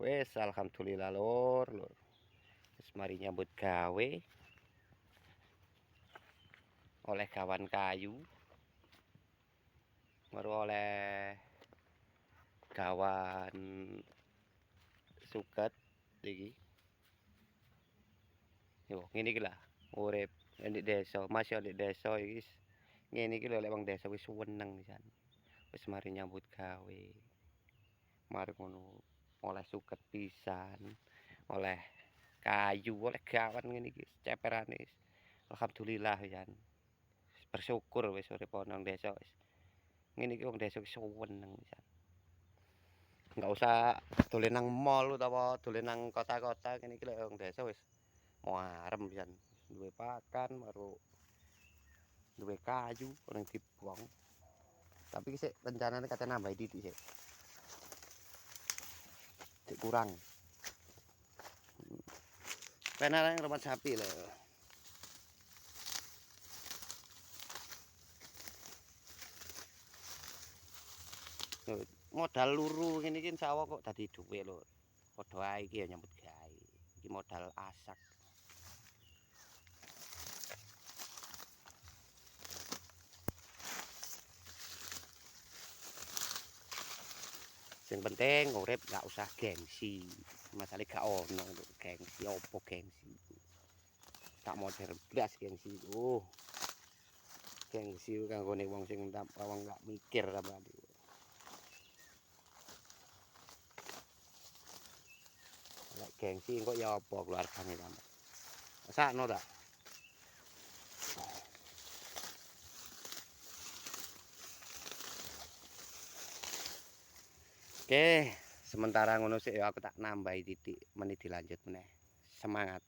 Wes alhamdulillah lur. Wis mari nyambut gawe oleh kawan kayu. Baru oleh kawan suket iki. Yo ngene iki lah urip ndek desa, masih ndek desa iki. Ngene iki lho lek wong desa wis seneng pisan. Wis mari nyambut gawe. Mari ngono oleh suket pisan, oleh kayu, oleh gawan ngene iki ceperane. Alhamdulillah pisan. Bersyukur wis urip ana nang desa wis. Ngene iki wong desa wis seneng pisan. Enggak usah dolen nang mall utawa dolen nang kota-kota, kene iki lek wong desa wis muarem pisan. Duwe pakan karo duwe kayu ning dibuang. Tapi sik rencanane kate nambahi titik sik. Sik kurang. Penane rumah sapi lho. Modal luru ngene iki insyaallah kok dadi dhuwit lho. Padha ae iki ya nyambut gawe. Iki modal asak. Sing penting urip gak usah gengsi. Masale gak ono gengsi opo gengsi. Tak modern blas gengsi. Gengsi kanggone wong sing wong gak mikir sampean. Lek gengsi kok ya apa keluargane sampean. Sakno ta? Oke, sementara ngono sik ya aku tak nambahi titik menit dilanjut meneh. Semangat.